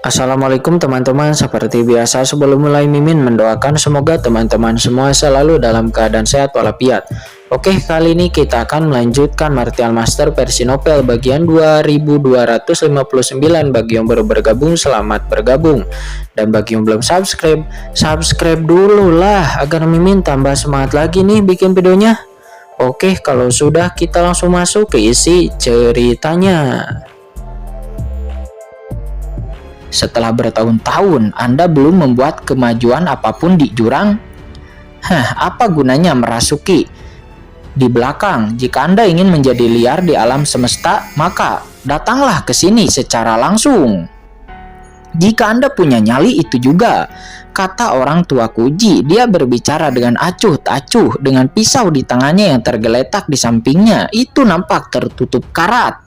Assalamualaikum teman-teman, seperti biasa sebelum mulai Mimin mendoakan semoga teman-teman semua selalu dalam keadaan sehat walafiat. Oke, kali ini kita akan melanjutkan Martial Master versi novel bagian 2259. Bagi yang baru bergabung, selamat bergabung. Dan bagi yang belum subscribe, subscribe dulu lah agar Mimin tambah semangat lagi nih bikin videonya. Oke, kalau sudah kita langsung masuk ke isi ceritanya. Setelah bertahun-tahun Anda belum membuat kemajuan apapun di jurang? Apa gunanya merasuki di belakang? Jika Anda ingin menjadi liar di alam semesta, maka datanglah ke sini secara langsung. Jika Anda punya nyali itu juga, kata orang tua Kuji. Dia berbicara dengan acuh tak acuh dengan pisau di tangannya yang tergeletak di sampingnya. Itu nampak tertutup karat.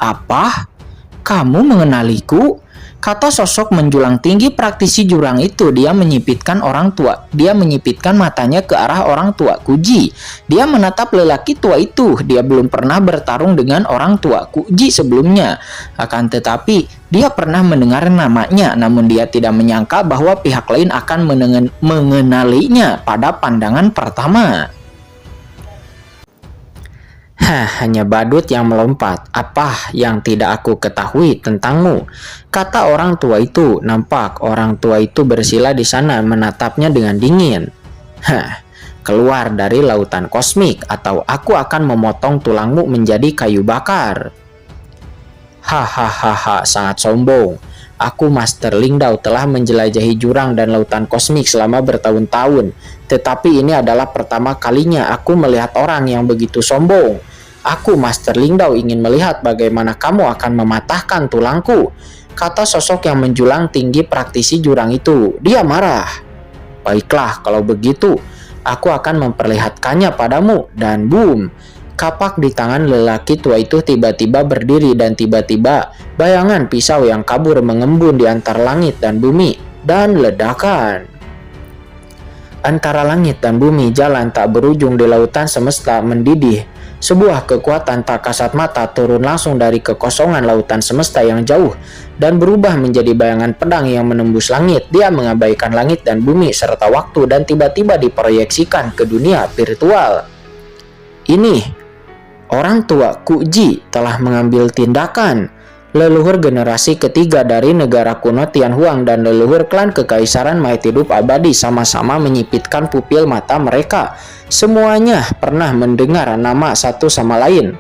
Apa? Kamu mengenaliku? Kata sosok menjulang tinggi praktisi jurang itu. Dia menyipitkan matanya ke arah orang tua Kuji. Dia menatap lelaki tua itu. Dia belum pernah bertarung dengan orang tua Kuji sebelumnya. Akan tetapi, dia pernah mendengar namanya. Namun dia tidak menyangka bahwa pihak lain akan mengenalinya pada pandangan pertama. Hanya badut yang melompat. Apa yang tidak aku ketahui tentangmu? Kata orang tua itu. Nampak orang tua itu bersila di sana menatapnya dengan dingin. Keluar dari lautan kosmik atau aku akan memotong tulangmu menjadi kayu bakar. Hahaha, sangat sombong. Aku Master Lingdao telah menjelajahi jurang dan lautan kosmik selama bertahun-tahun. Tetapi ini adalah pertama kalinya aku melihat orang yang begitu sombong. Aku Master Lingdao ingin melihat bagaimana kamu akan mematahkan tulangku, kata sosok yang menjulang tinggi praktisi jurang itu. Dia marah. Baiklah, kalau begitu, aku akan memperlihatkannya padamu. Dan boom, kapak di tangan lelaki tua itu tiba-tiba berdiri dan tiba-tiba bayangan pisau yang kabur mengembun di antara langit dan bumi dan ledakan. Antara langit dan bumi jalan tak berujung di lautan semesta mendidih. Sebuah kekuatan tak kasat mata turun langsung dari kekosongan lautan semesta yang jauh dan berubah menjadi bayangan pedang yang menembus langit. Dia mengabaikan langit dan bumi serta waktu dan tiba-tiba diproyeksikan ke dunia virtual. Ini, orang tua Kuji telah mengambil tindakan. Leluhur generasi ketiga dari negara kuno Tianhuang dan leluhur klan kekaisaran Maet hidup abadi sama-sama menyipitkan pupil mata mereka. Semuanya pernah mendengar nama satu sama lain.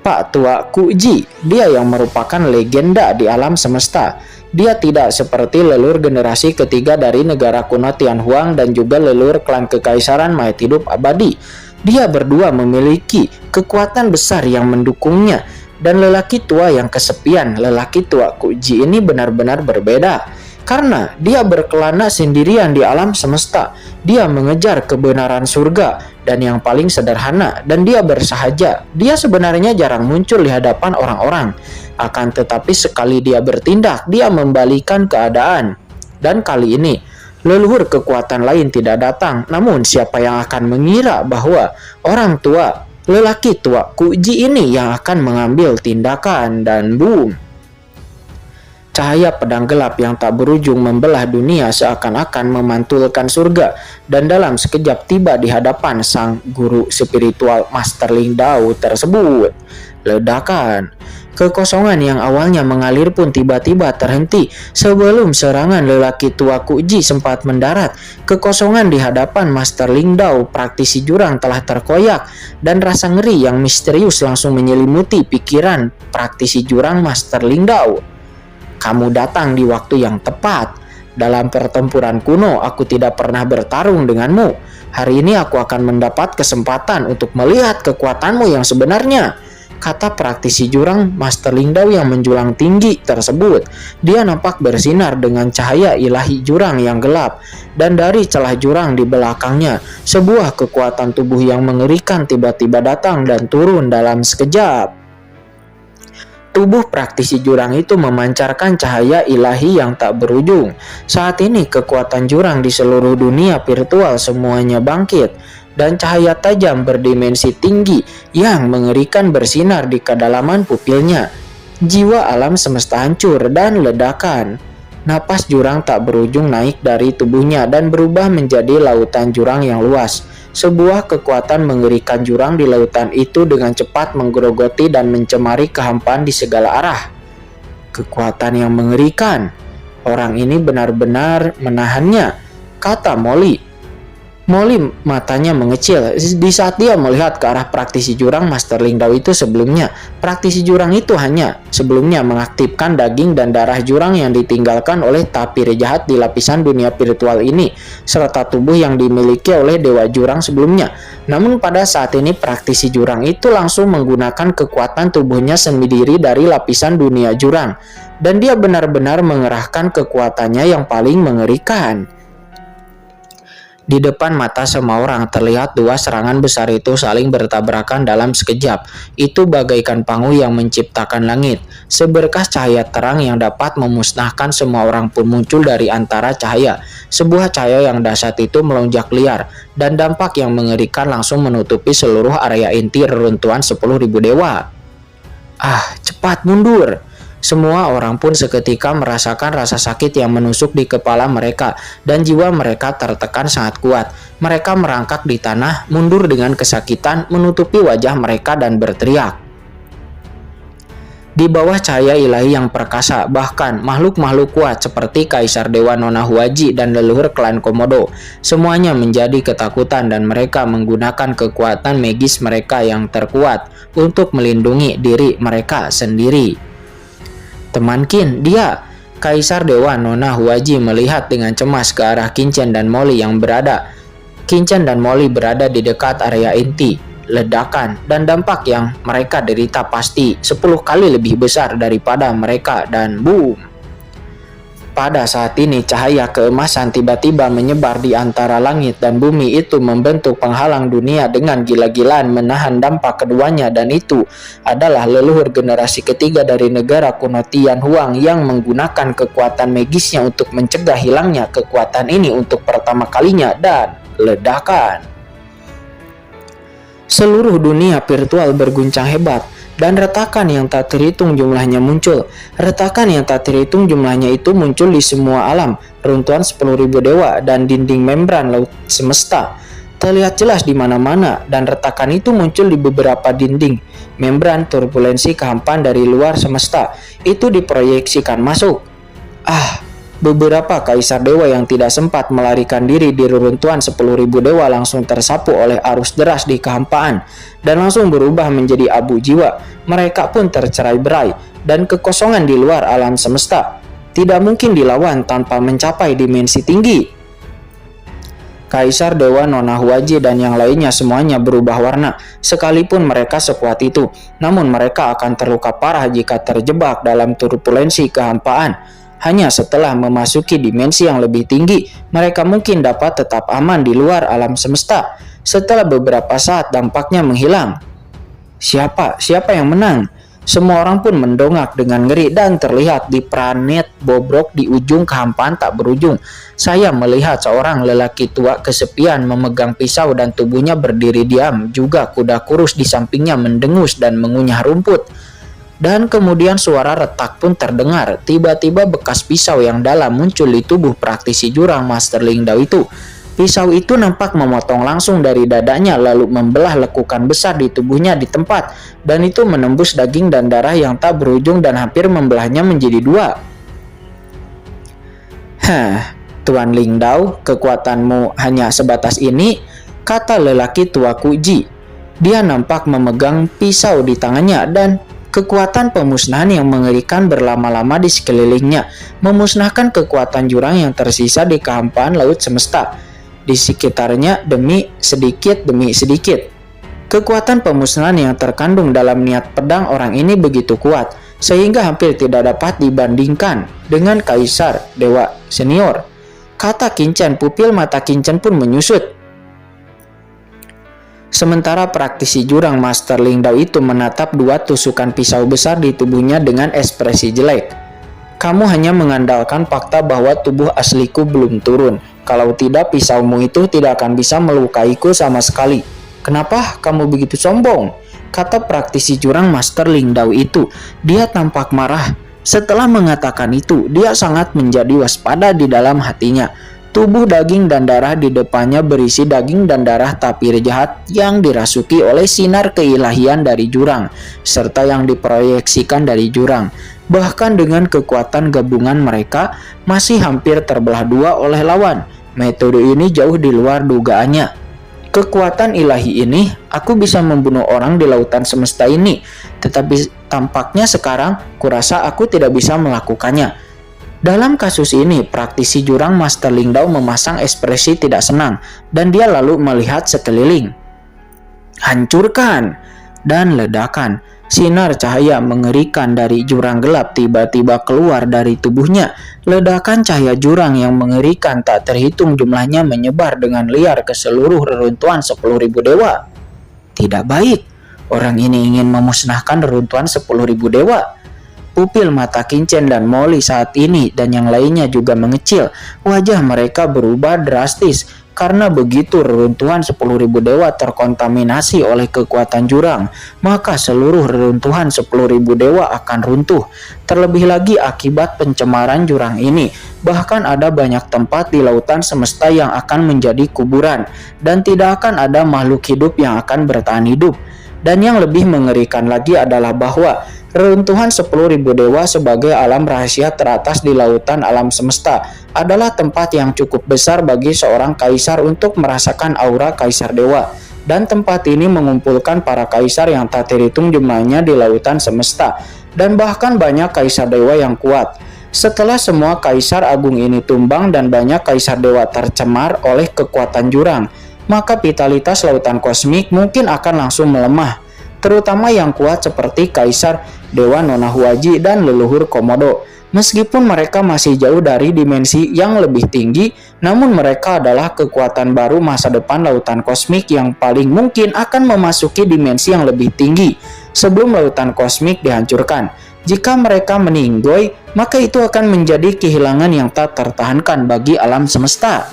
Pak Tua Kuji, dia yang merupakan legenda di alam semesta. Dia tidak seperti leluhur generasi ketiga dari negara kuno Tianhuang dan juga leluhur klan kekaisaran Maet hidup abadi. Dia berdua memiliki kekuatan besar yang mendukungnya. Dan lelaki tua yang kesepian, lelaki tua Kuji ini benar-benar berbeda. Karena dia berkelana sendirian di alam semesta. Dia mengejar kebenaran surga dan yang paling sederhana. Dan dia bersahaja. Dia sebenarnya jarang muncul di hadapan orang-orang. Akan tetapi sekali dia bertindak, dia membalikan keadaan. Dan kali ini, leluhur kekuatan lain tidak datang. Namun siapa yang akan mengira bahwa orang tua lelaki tua Kuji ini yang akan mengambil tindakan. Dan boom, cahaya pedang gelap yang tak berujung membelah dunia seakan-akan memantulkan surga dan dalam sekejap tiba di hadapan sang guru spiritual Master Lingdao tersebut. Ledakan. Kekosongan yang awalnya mengalir pun tiba-tiba terhenti sebelum serangan lelaki tua Kuji sempat mendarat. Kekosongan di hadapan Master Lingdao praktisi jurang telah terkoyak dan rasa ngeri yang misterius langsung menyelimuti pikiran praktisi jurang Master Lingdao. Kamu datang di waktu yang tepat. Dalam pertempuran kuno, aku tidak pernah bertarung denganmu. Hari ini aku akan mendapat kesempatan untuk melihat kekuatanmu yang sebenarnya, kata praktisi jurang Master Lingdao yang menjulang tinggi tersebut. Dia nampak bersinar dengan cahaya ilahi jurang yang gelap. Dan dari celah jurang di belakangnya, sebuah kekuatan tubuh yang mengerikan tiba-tiba datang dan turun dalam sekejap. Tubuh praktisi jurang itu memancarkan cahaya ilahi yang tak berujung. Saat ini kekuatan jurang di seluruh dunia virtual semuanya bangkit. Dan cahaya tajam berdimensi tinggi yang mengerikan bersinar di kedalaman pupilnya. Jiwa alam semesta hancur dan ledakan. Napas jurang tak berujung naik dari tubuhnya dan berubah menjadi lautan jurang yang luas. Sebuah kekuatan mengerikan jurang di lautan itu dengan cepat menggerogoti dan mencemari kehampaan di segala arah. Kekuatan yang mengerikan. Orang ini benar-benar menahannya, kata Molly. Molly matanya mengecil di saat dia melihat ke arah praktisi jurang Master Lingdao itu sebelumnya. Praktisi jurang itu hanya sebelumnya mengaktifkan daging dan darah jurang yang ditinggalkan oleh tapir jahat di lapisan dunia virtual ini, serta tubuh yang dimiliki oleh dewa jurang sebelumnya. Namun pada saat ini praktisi jurang itu langsung menggunakan kekuatan tubuhnya sendiri dari lapisan dunia jurang. Dan dia benar-benar mengerahkan kekuatannya yang paling mengerikan. Di depan mata semua orang terlihat dua serangan besar itu saling bertabrakan dalam sekejap. Itu bagaikan pangu yang menciptakan langit. Seberkas cahaya terang yang dapat memusnahkan semua orang pun muncul dari antara cahaya. Sebuah cahaya yang dahsyat itu melonjak liar, dan dampak yang mengerikan langsung menutupi seluruh area inti reruntuhan 10.000 dewa. Cepat mundur! Semua orang pun seketika merasakan rasa sakit yang menusuk di kepala mereka dan jiwa mereka tertekan sangat kuat. Mereka merangkak di tanah, mundur dengan kesakitan, menutupi wajah mereka dan berteriak. Di bawah cahaya ilahi yang perkasa, bahkan makhluk-makhluk kuat seperti Kaisar Dewa Nona Huaji dan leluhur klan Komodo, semuanya menjadi ketakutan dan mereka menggunakan kekuatan magis mereka yang terkuat untuk melindungi diri mereka sendiri. Teman Qin, dia! Kaisar Dewa Nona Huaji melihat dengan cemas ke arah Qinchen dan Molly yang berada. Qinchen dan Molly berada di dekat area inti. Ledakan dan dampak yang mereka derita pasti 10 kali lebih besar daripada mereka dan boom! Pada saat ini cahaya keemasan tiba-tiba menyebar di antara langit dan bumi itu membentuk penghalang dunia dengan gila-gilaan menahan dampak keduanya, dan itu adalah leluhur generasi ketiga dari negara kuno Tian Huang yang menggunakan kekuatan magisnya untuk mencegah hilangnya kekuatan ini untuk pertama kalinya, dan ledakan. Seluruh dunia virtual berguncang hebat. Dan retakan yang tak terhitung jumlahnya muncul. Retakan yang tak terhitung jumlahnya itu muncul di semua alam, runtuhan 10.000 dewa dan dinding membran laut semesta. Terlihat jelas di mana-mana, dan retakan itu muncul di beberapa dinding. Membran turbulensi kehampaan dari luar semesta itu diproyeksikan masuk. Beberapa kaisar dewa yang tidak sempat melarikan diri di reruntuhan 10.000 dewa langsung tersapu oleh arus deras di kehampaan dan langsung berubah menjadi abu jiwa. Mereka pun tercerai-berai, dan kekosongan di luar alam semesta tidak mungkin dilawan tanpa mencapai dimensi tinggi. Kaisar Dewa Nona Huaji dan yang lainnya semuanya berubah warna. Sekalipun mereka sekuat itu, namun mereka akan terluka parah jika terjebak dalam turbulensi kehampaan. Hanya setelah memasuki dimensi yang lebih tinggi, mereka mungkin dapat tetap aman di luar alam semesta. Setelah beberapa saat dampaknya menghilang. Siapa yang menang? Semua orang pun mendongak dengan ngeri, dan terlihat di planet bobrok di ujung kehampaan tak berujung. Saya melihat seorang lelaki tua kesepian memegang pisau dan tubuhnya berdiri diam. Juga kuda kurus di sampingnya mendengus dan mengunyah rumput. Dan kemudian suara retak pun terdengar. Tiba-tiba bekas pisau yang dalam muncul di tubuh praktisi jurang Master Lingdao itu. Pisau itu nampak memotong langsung dari dadanya lalu membelah lekukan besar di tubuhnya di tempat. Dan itu menembus daging dan darah yang tak berujung dan hampir membelahnya menjadi dua. Tuan Lingdao, kekuatanmu hanya sebatas ini, kata lelaki tua Kuji. Dia nampak memegang pisau di tangannya dan kekuatan pemusnahan yang mengerikan berlama-lama di sekelilingnya, memusnahkan kekuatan jurang yang tersisa di kehampaan laut semesta di sekitarnya demi sedikit. Kekuatan pemusnahan yang terkandung dalam niat pedang orang ini begitu kuat, sehingga hampir tidak dapat dibandingkan dengan Kaisar Dewa Senior. Kata Qinchen, pupil mata Qinchen pun menyusut. Sementara praktisi jurang Master Lingdao itu menatap dua tusukan pisau besar di tubuhnya dengan ekspresi jelek. Kamu hanya mengandalkan fakta bahwa tubuh asliku belum turun. Kalau tidak, pisaumu itu tidak akan bisa melukaiku sama sekali. Kenapa kamu begitu sombong? Kata praktisi jurang Master Lingdao itu. Dia tampak marah Setelah mengatakan itu, dia sangat menjadi waspada di dalam hatinya. Tubuh daging dan darah di depannya berisi daging dan darah tapir jahat yang dirasuki oleh sinar keilahian dari jurang, serta yang diproyeksikan dari jurang. Bahkan dengan kekuatan gabungan mereka masih hampir terbelah dua oleh lawan. Metode ini jauh di luar dugaannya. Kekuatan ilahi ini, aku bisa membunuh orang di lautan semesta ini, tetapi tampaknya sekarang kurasa aku tidak bisa melakukannya. Dalam kasus ini, praktisi jurang Master Lingdao memasang ekspresi tidak senang, dan dia lalu melihat sekeliling. Hancurkan! Dan ledakan. Sinar cahaya mengerikan dari jurang gelap tiba-tiba keluar dari tubuhnya. Ledakan cahaya jurang yang mengerikan tak terhitung jumlahnya menyebar dengan liar ke seluruh reruntuhan 10.000 dewa. Tidak baik. Orang ini ingin memusnahkan reruntuhan 10.000 dewa. Pupil mata Qingchen dan Molly saat ini dan yang lainnya juga mengecil. Wajah mereka berubah drastis karena begitu reruntuhan 10.000 dewa terkontaminasi oleh kekuatan jurang, maka seluruh reruntuhan 10.000 dewa akan runtuh. Terlebih lagi akibat pencemaran jurang ini, bahkan ada banyak tempat di lautan semesta yang akan menjadi kuburan dan tidak akan ada makhluk hidup yang akan bertahan hidup. Dan yang lebih mengerikan lagi adalah bahwa reruntuhan 10.000 dewa sebagai alam rahasia teratas di lautan alam semesta adalah tempat yang cukup besar bagi seorang kaisar untuk merasakan aura kaisar dewa. Dan tempat ini mengumpulkan para kaisar yang tak terhitung jumlahnya di lautan semesta, dan bahkan banyak kaisar dewa yang kuat. Setelah semua kaisar agung ini tumbang dan banyak kaisar dewa tercemar oleh kekuatan jurang, maka vitalitas lautan kosmik mungkin akan langsung melemah, terutama yang kuat seperti Kaisar Dewa Nona Huaji dan leluhur Komodo. Meskipun mereka masih jauh dari dimensi yang lebih tinggi, namun mereka adalah kekuatan baru masa depan lautan kosmik yang paling mungkin akan memasuki dimensi yang lebih tinggi sebelum lautan kosmik dihancurkan. Jika mereka meninggoy, maka itu akan menjadi kehilangan yang tak tertahankan bagi alam semesta.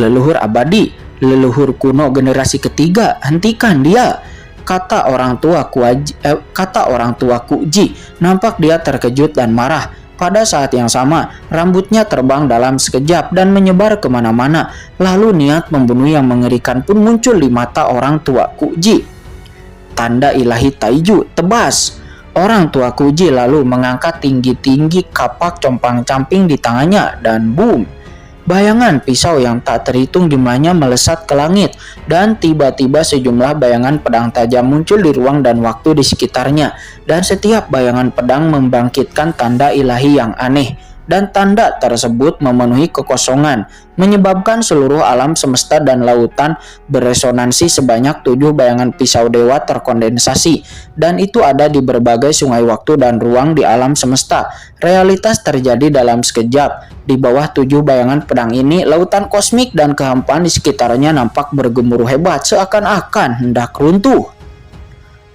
Leluhur abadi, leluhur kuno generasi ketiga, hentikan dia, kata orang tua Kuji. Nampak dia terkejut dan marah. Pada saat yang sama, rambutnya terbang dalam sekejap dan menyebar kemana-mana. Lalu niat membunuh yang mengerikan pun muncul di mata orang tua Kuji. Tanda ilahi Taiju, tebas. Orang tua Kuji lalu mengangkat tinggi-tinggi kapak compang-camping di tangannya dan boom. Bayangan pisau yang tak terhitung jumlahnya melesat ke langit, dan tiba-tiba sejumlah bayangan pedang tajam muncul di ruang dan waktu di sekitarnya, dan setiap bayangan pedang membangkitkan tanda ilahi yang aneh, dan tanda tersebut memenuhi kekosongan, menyebabkan seluruh alam semesta dan lautan beresonansi. Sebanyak 7 bayangan pisau dewa terkondensasi, dan itu ada di berbagai sungai waktu dan ruang di alam semesta. Realitas terjadi dalam sekejap. Di bawah 7 bayangan pedang ini, lautan kosmik dan kehampaan di sekitarnya nampak bergemuruh hebat, seakan-akan hendak runtuh.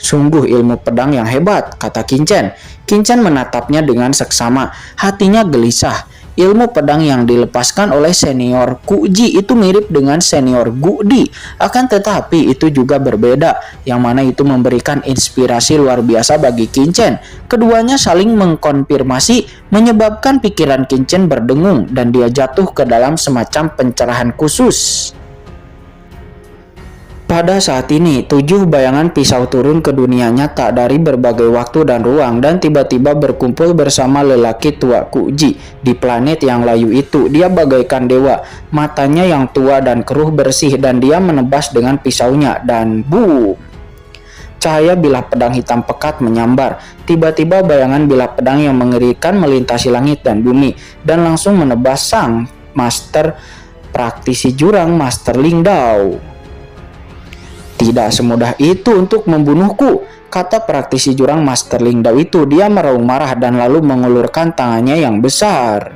Sungguh ilmu pedang yang hebat, kata Qingchen. Qingchen menatapnya dengan seksama, hatinya gelisah. Ilmu pedang yang dilepaskan oleh senior Kuji itu mirip dengan senior Gudi, akan tetapi itu juga berbeda, yang mana itu memberikan inspirasi luar biasa bagi Qingchen. Keduanya saling mengkonfirmasi, menyebabkan pikiran Qingchen berdengung dan dia jatuh ke dalam semacam pencerahan khusus. Pada saat ini, 7 bayangan pisau turun ke dunia nyata dari berbagai waktu dan ruang dan tiba-tiba berkumpul bersama lelaki tua Kuji di planet yang layu itu. Dia bagaikan dewa, matanya yang tua dan keruh bersih, dan dia menebas dengan pisaunya dan boom. Cahaya bilah pedang hitam pekat menyambar. Tiba-tiba bayangan bilah pedang yang mengerikan melintasi langit dan bumi dan langsung menebas sang master praktisi jurang Master Lingdao. Tidak semudah itu untuk membunuhku, kata praktisi jurang Master Lingdao itu. Dia meraung marah dan lalu mengulurkan tangannya yang besar.